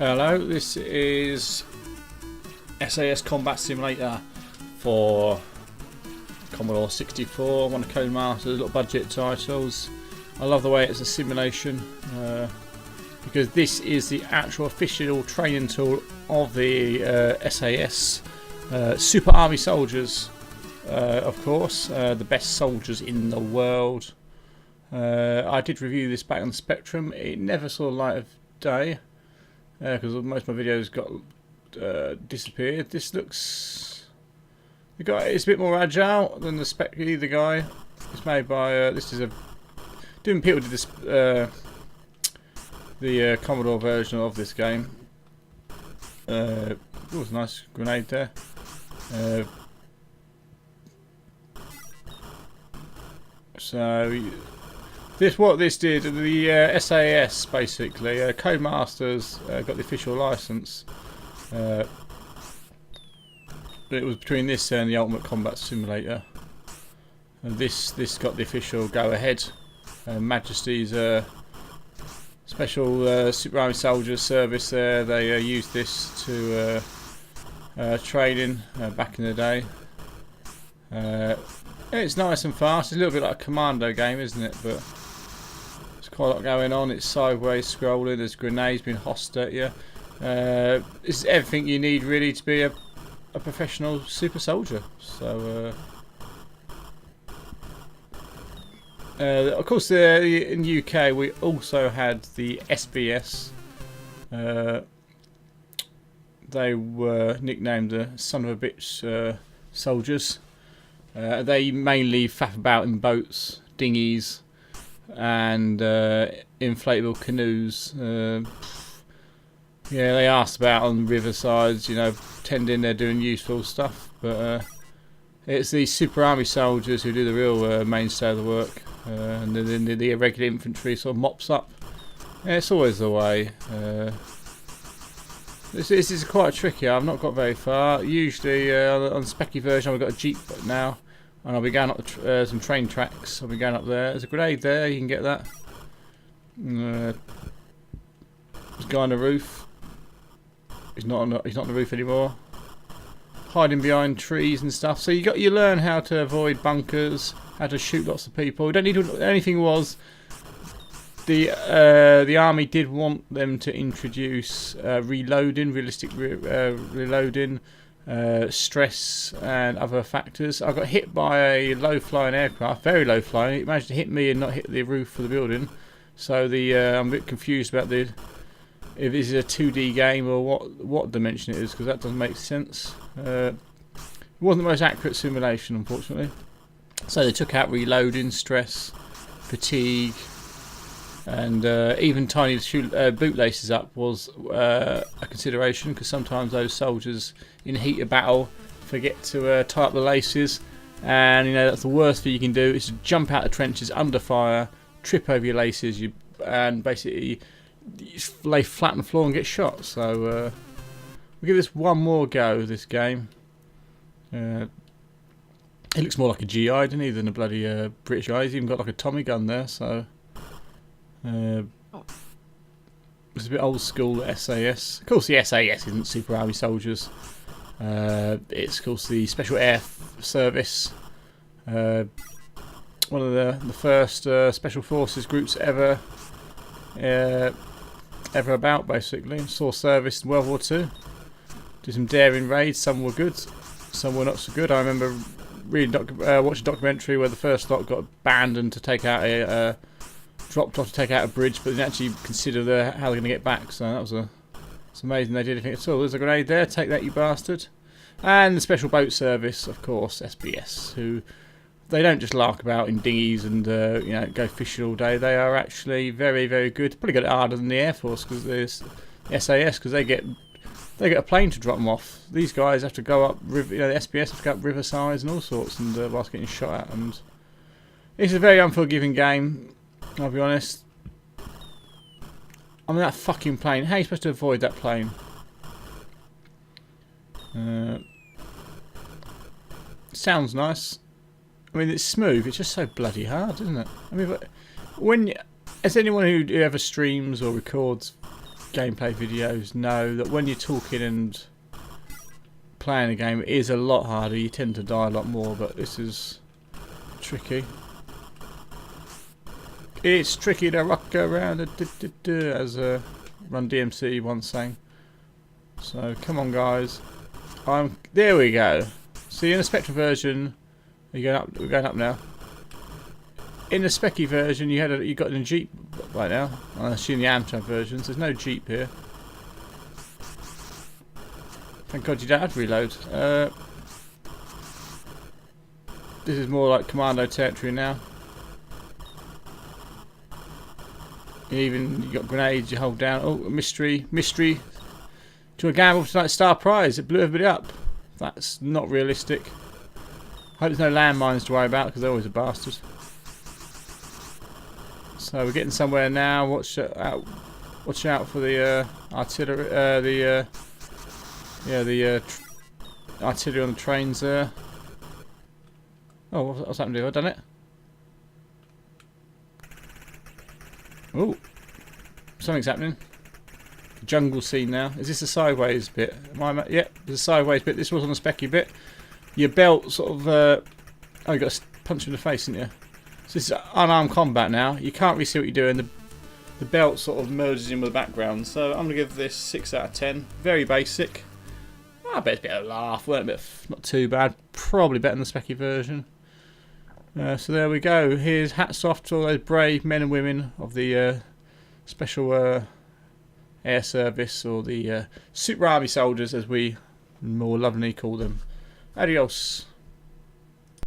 Hello, this is SAS Combat Simulator for Commodore 64, one of Codemaster's little budget titles. I love the way it's a simulation because this is the actual official training tool of the SAS Super Army soldiers, of course, the best soldiers in the world. I did review this back on the Spectrum. It never saw the light of day because most of my videos got disappeared. This looks, it's a bit more agile than the guy. It's made by this is a different people did this the Commodore version of this game. It was a nice grenade there. So what this did, the SAS basically, Codemasters got the official license. It was between this and the Ultimate Combat Simulator. And this got the official go ahead. Majesty's special Super Army Soldiers service there. They used this to training back in the day. It's nice and fast. It's a little bit like a commando game, isn't it? But there's quite a lot going on. It's sideways scrolling. There's grenades being hossed at you. It's everything you need really to be a professional super soldier. So, of course, in the UK we also had the SBS. They were nicknamed the son of a bitch soldiers. They mainly faff about in boats, dinghies, and inflatable canoes. Yeah, they asked about on riversides, you know, pretending they're doing useful stuff. But it's the Super Army soldiers who do the real mainstay of the work, and then the irregular infantry sort of mops up. Yeah, it's always the way. This is quite tricky. I've not got very far. Usually on the specky version I've got a jeep now, and I'll be going up some train tracks. I'll be going up there. There's a grenade there. You can get that. There's a guy on the roof. He's not on the roof anymore. Hiding behind trees and stuff. So you learn how to avoid bunkers, how to shoot lots of people. You don't need to. Anything was. The army did want them to introduce reloading, realistic reloading, stress and other factors. I got hit by a low-flying aircraft, very low-flying. It managed to hit me and not hit the roof of the building. So I'm a bit confused about if this is a 2D game or what dimension it is, because that doesn't make sense. It wasn't the most accurate simulation, unfortunately. So they took out reloading, stress, fatigue. And even tiny bootlaces up was a consideration, because sometimes those soldiers in the heat of battle forget to tie up the laces, and you know that's the worst thing you can do is to jump out of the trenches under fire, trip over your laces, and basically you lay flat on the floor and get shot. So we'll give this one more go. This game. It looks more like a GI, doesn't he, than a bloody British guy. He's even got like a Tommy gun there, so. It's a bit old school SAS. Of course, the SAS isn't Super Army Soldiers. It's of course the Special Air Service. One of the first Special Forces groups ever about, basically. Saw service in World War II. Did some daring raids. Some were good, some were not so good. I remember watching a documentary where the first lot got abandoned to take out dropped off to take out a bridge, but didn't actually consider how they're going to get back. So that was it's amazing they did anything at all. There's a grenade there. Take that, you bastard. And the Special Boat Service, of course, SBS, who they don't just lark about in dinghies and you know, go fishing all day. They are actually very, very good. Probably get it harder than the Air Force, because there's SAS, because they get a plane to drop them off. These guys have to go up, the SBS have to go up riversides and all sorts, and whilst getting shot at. And it's a very unforgiving game. I'll be honest. I mean, that fucking plane. How are you supposed to avoid that plane? Sounds nice. I mean, it's smooth. It's just so bloody hard, isn't it? I mean, as anyone who ever streams or records gameplay videos know that when you're talking and playing a game, it is a lot harder. You tend to die a lot more, but this is tricky. It's tricky to rock around, as Run DMC once sang. So come on, guys. There we go. See, in the Spectre version, we're going up now. In the Specky version, you got a Jeep right now. I assume the Amtrak versions. There's no Jeep here. Thank God you don't have to reload. This is more like Commando territory now. You got grenades you hold down. Oh, mystery. To a gamble for tonight's star prize. It blew everybody up. That's not realistic. Hope there's no landmines to worry about because they're always a bastard. So we're getting somewhere now. Watch out for the artillery. Artillery on the trains there. Oh, what's happened here? Have I done it? Oh, something's happening. Jungle scene now. Is this a sideways bit? Yep, there's a sideways bit. This was on a specky bit. Your belt sort of. Oh, you got a punch in the face, didn't you? So this is unarmed combat now. You can't really see what you're doing. The belt sort of merges in with the background. So I'm gonna give this 6 out of 10. Very basic. I bet it's a bit of a laugh. Not too bad. Probably better than the specky version. So there we go. Here's hats off to all those brave men and women of the special air service, or the super army soldiers as we more lovingly call them. Adios.